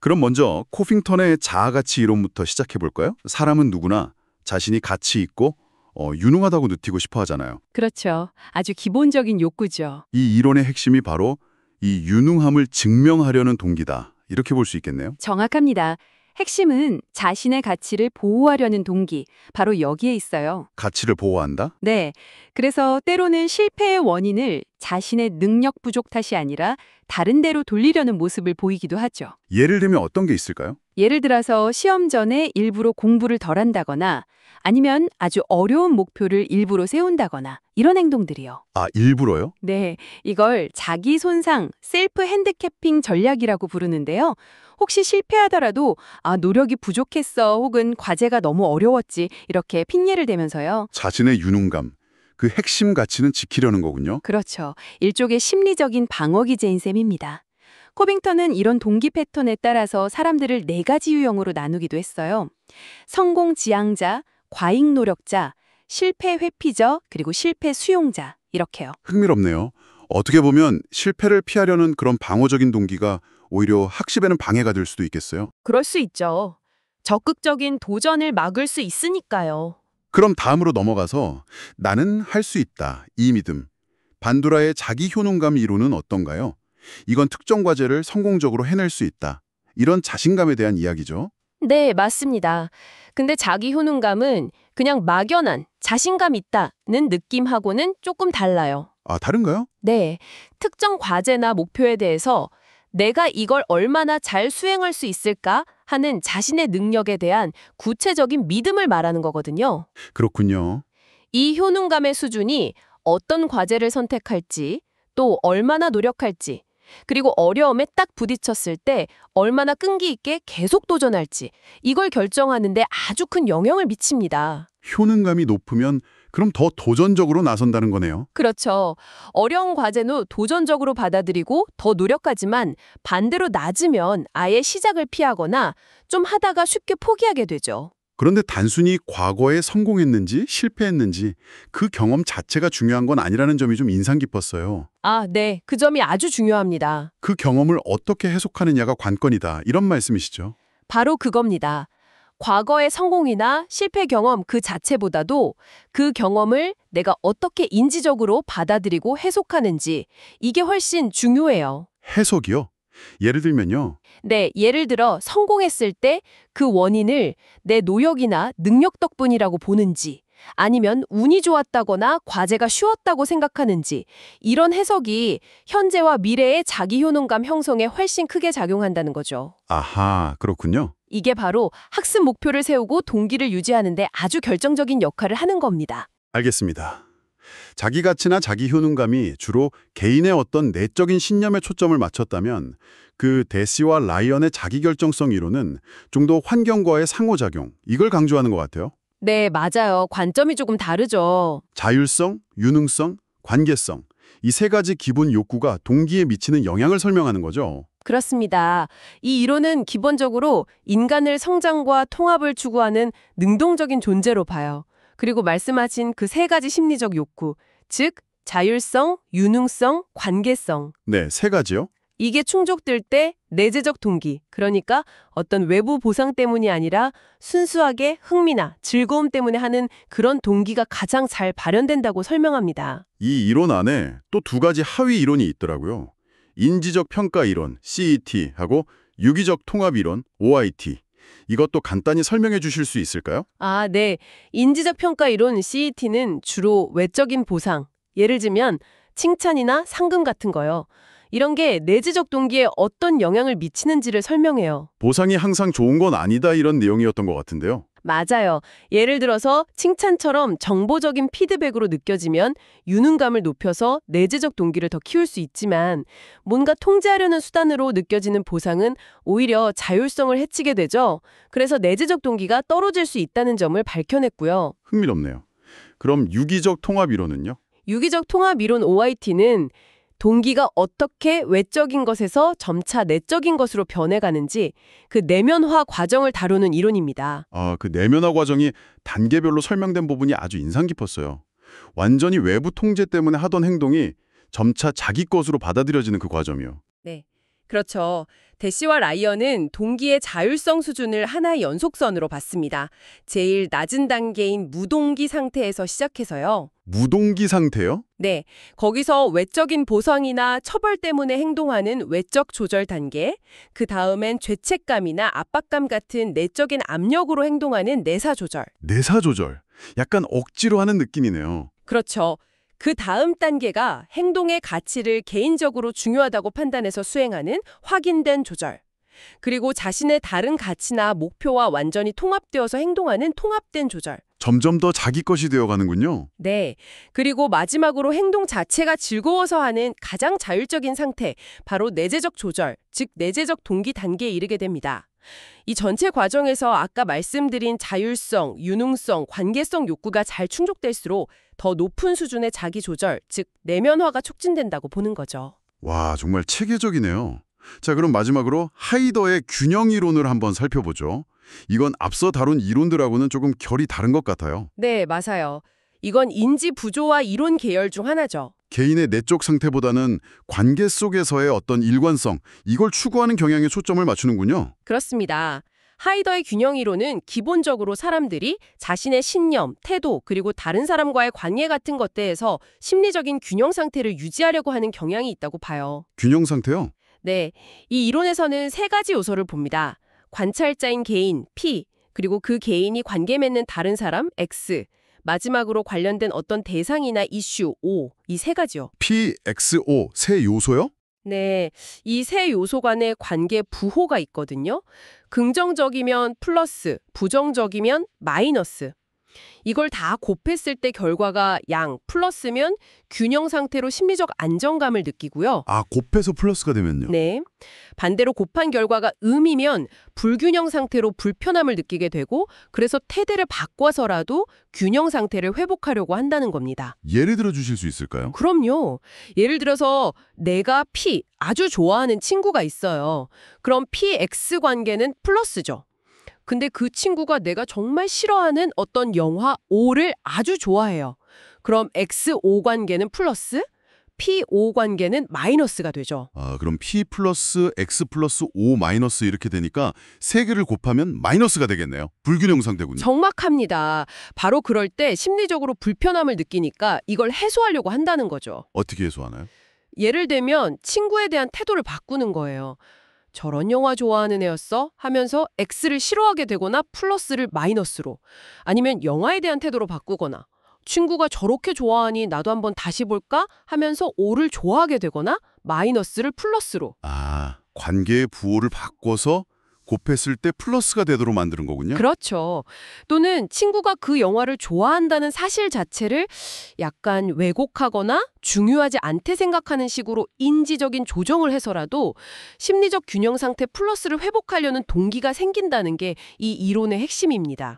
그럼 먼저 코핑턴의 자아가치 이론부터 시작해 볼까요? 사람은 누구나 자신이 가치 있고 유능하다고 느끼고 싶어 하잖아요. 그렇죠. 아주 기본적인 욕구죠. 이 이론의 핵심이 바로 이 유능함을 증명하려는 동기다. 이렇게 볼 수 있겠네요. 정확합니다. 핵심은 자신의 가치를 보호하려는 동기, 바로 여기에 있어요. 가치를 보호한다? 네. 그래서 때로는 실패의 원인을 자신의 능력 부족 탓이 아니라 다른 데로 돌리려는 모습을 보이기도 하죠. 예를 들면 어떤 게 있을까요? 예를 들어서 시험 전에 일부러 공부를 덜 한다거나 아니면 아주 어려운 목표를 일부러 세운다거나 이런 행동들이요. 아, 일부러요? 네, 이걸 자기 손상, 셀프 핸디캐핑 전략이라고 부르는데요. 혹시 실패하더라도 노력이 부족했어 혹은 과제가 너무 어려웠지 이렇게 핑계를 대면서요. 자신의 유능감, 그 핵심 가치는 지키려는 거군요. 그렇죠. 일종의 심리적인 방어 기제인 셈입니다. 코빙턴은 이런 동기 패턴에 따라서 사람들을 네 가지 유형으로 나누기도 했어요. 성공 지향자, 과잉 노력자, 실패 회피자, 그리고 실패 수용자 이렇게요. 흥미롭네요. 어떻게 보면 실패를 피하려는 그런 방어적인 동기가 오히려 학습에는 방해가 될 수도 있겠어요. 그럴 수 있죠. 적극적인 도전을 막을 수 있으니까요. 그럼 다음으로 넘어가서 나는 할 수 있다. 이 믿음. 반두라의 자기 효능감 이론은 어떤가요? 이건 특정 과제를 성공적으로 해낼 수 있다. 이런 자신감에 대한 이야기죠. 네, 맞습니다. 근데 자기 효능감은 그냥 막연한 자신감 있다는 느낌하고는 조금 달라요. 아, 다른가요? 네, 특정 과제나 목표에 대해서 내가 이걸 얼마나 잘 수행할 수 있을까 하는 자신의 능력에 대한 구체적인 믿음을 말하는 거거든요. 그렇군요. 이 효능감의 수준이 어떤 과제를 선택할지, 또 얼마나 노력할지, 그리고 어려움에 딱 부딪혔을 때 얼마나 끈기 있게 계속 도전할지, 이걸 결정하는데 아주 큰 영향을 미칩니다. 효능감이 높으면 그럼 더 도전적으로 나선다는 거네요. 그렇죠. 어려운 과제는 도전적으로 받아들이고 더 노력하지만 반대로 낮으면 아예 시작을 피하거나 좀 하다가 쉽게 포기하게 되죠. 그런데 단순히 과거에 성공했는지 실패했는지 그 경험 자체가 중요한 건 아니라는 점이 좀 인상 깊었어요. 네. 그 점이 아주 중요합니다. 그 경험을 어떻게 해석하느냐가 관건이다. 이런 말씀이시죠. 바로 그겁니다. 과거의 성공이나 실패 경험 그 자체보다도 그 경험을 내가 어떻게 인지적으로 받아들이고 해석하는지 이게 훨씬 중요해요. 해석이요? 예를 들면요. 네, 예를 들어 성공했을 때 그 원인을 내 노력이나 능력 덕분이라고 보는지 아니면 운이 좋았다거나 과제가 쉬웠다고 생각하는지 이런 해석이 현재와 미래의 자기 효능감 형성에 훨씬 크게 작용한다는 거죠. 아하, 그렇군요. 이게 바로 학습 목표를 세우고 동기를 유지하는 데 아주 결정적인 역할을 하는 겁니다. 알겠습니다. 자기 가치나 자기 효능감이 주로 개인의 어떤 내적인 신념에 초점을 맞췄다면 그 데시와 라이언의 자기결정성 이론은 좀 더 환경과의 상호작용, 이걸 강조하는 것 같아요. 네, 맞아요. 관점이 조금 다르죠. 자율성, 유능성, 관계성, 이 세 가지 기본 욕구가 동기에 미치는 영향을 설명하는 거죠. 그렇습니다. 이 이론은 기본적으로 인간을 성장과 통합을 추구하는 능동적인 존재로 봐요. 그리고 말씀하신 그 세 가지 심리적 욕구, 즉 자율성, 유능성, 관계성. 네, 세 가지요. 이게 충족될 때 내재적 동기, 그러니까 어떤 외부 보상 때문이 아니라 순수하게 흥미나 즐거움 때문에 하는 그런 동기가 가장 잘 발현된다고 설명합니다. 이 이론 안에 또 두 가지 하위 이론이 있더라고요. 인지적 평가 이론, CET하고 유기적 통합 이론, OIT. 이것도 간단히 설명해 주실 수 있을까요? 네. 인지적 평가 이론 CET는 주로 외적인 보상, 예를 들면 칭찬이나 상금 같은 거요. 이런 게 내재적 동기에 어떤 영향을 미치는지를 설명해요. 보상이 항상 좋은 건 아니다 이런 내용이었던 것 같은데요. 맞아요. 예를 들어서 칭찬처럼 정보적인 피드백으로 느껴지면 유능감을 높여서 내재적 동기를 더 키울 수 있지만 뭔가 통제하려는 수단으로 느껴지는 보상은 오히려 자율성을 해치게 되죠. 그래서 내재적 동기가 떨어질 수 있다는 점을 밝혀냈고요. 흥미롭네요. 그럼 유기적 통합 이론은요? 유기적 통합 이론 OIT는 동기가 어떻게 외적인 것에서 점차 내적인 것으로 변해가는지 그 내면화 과정을 다루는 이론입니다. 그 내면화 과정이 단계별로 설명된 부분이 아주 인상 깊었어요. 완전히 외부 통제 때문에 하던 행동이 점차 자기 것으로 받아들여지는 그 과정이요. 네. 그렇죠. 대시와 라이언은 동기의 자율성 수준을 하나의 연속선으로 봤습니다. 제일 낮은 단계인 무동기 상태에서 시작해서요. 무동기 상태요? 네, 거기서 외적인 보상이나 처벌 때문에 행동하는 외적 조절 단계, 그 다음엔 죄책감이나 압박감 같은 내적인 압력으로 행동하는 내사 조절. 내사 조절. 약간 억지로 하는 느낌이네요. 그렇죠. 그 다음 단계가 행동의 가치를 개인적으로 중요하다고 판단해서 수행하는 확인된 조절. 그리고 자신의 다른 가치나 목표와 완전히 통합되어서 행동하는 통합된 조절. 점점 더 자기 것이 되어가는군요. 네. 그리고 마지막으로 행동 자체가 즐거워서 하는 가장 자율적인 상태, 바로 내재적 조절, 즉 내재적 동기 단계에 이르게 됩니다. 이 전체 과정에서 아까 말씀드린 자율성, 유능성, 관계성 욕구가 잘 충족될수록 더 높은 수준의 자기 조절, 즉 내면화가 촉진된다고 보는 거죠. 와, 정말 체계적이네요. 자, 그럼 마지막으로 하이더의 균형 이론을 한번 살펴보죠. 이건 앞서 다룬 이론들하고는 조금 결이 다른 것 같아요. 네, 맞아요. 이건 인지 부조화 이론 계열 중 하나죠. 개인의 내적 상태보다는 관계 속에서의 어떤 일관성, 이걸 추구하는 경향에 초점을 맞추는군요. 그렇습니다. 하이더의 균형 이론은 기본적으로 사람들이 자신의 신념, 태도, 그리고 다른 사람과의 관계 같은 것들에서 심리적인 균형 상태를 유지하려고 하는 경향이 있다고 봐요. 균형 상태요? 네, 이 이론에서는 세 가지 요소를 봅니다. 관찰자인 개인, P, 그리고 그 개인이 관계 맺는 다른 사람, X, 마지막으로 관련된 어떤 대상이나 이슈, O, 이 세 가지요. P, X, O, 세 요소요? 네, 이 세 요소 간의 관계 부호가 있거든요. 긍정적이면 플러스, 부정적이면 마이너스. 이걸 다 곱했을 때 결과가 양, 플러스면 균형 상태로 심리적 안정감을 느끼고요. 아, 곱해서 플러스가 되면요? 네. 반대로 곱한 결과가 음이면 불균형 상태로 불편함을 느끼게 되고 그래서 태도를 바꿔서라도 균형 상태를 회복하려고 한다는 겁니다. 예를 들어 주실 수 있을까요? 그럼요. 예를 들어서 내가 P, 아주 좋아하는 친구가 있어요. 그럼 PX 관계는 플러스죠. 근데 그 친구가 내가 정말 싫어하는 어떤 영화 O를 아주 좋아해요. 그럼 XO 관계는 플러스, PO 관계는 마이너스가 되죠. 아, 그럼 P 플러스 X 플러스 O 마이너스 이렇게 되니까 세 개를 곱하면 마이너스가 되겠네요. 불균형 상태군요. 정확합니다. 바로 그럴 때 심리적으로 불편함을 느끼니까 이걸 해소하려고 한다는 거죠. 어떻게 해소하나요? 예를 들면 친구에 대한 태도를 바꾸는 거예요. 저런 영화 좋아하는 애였어? 하면서 X를 싫어하게 되거나 플러스를 마이너스로. 아니면 영화에 대한 태도로 바꾸거나 친구가 저렇게 좋아하니 나도 한번 다시 볼까? 하면서 O를 좋아하게 되거나 마이너스를 플러스로. 아, 관계의 부호를 바꿔서 곱했을 때 플러스가 되도록 만드는 거군요. 그렇죠. 또는 친구가 그 영화를 좋아한다는 사실 자체를 약간 왜곡하거나 중요하지 않게 생각하는 식으로 인지적인 조정을 해서라도 심리적 균형 상태 플러스를 회복하려는 동기가 생긴다는 게 이 이론의 핵심입니다.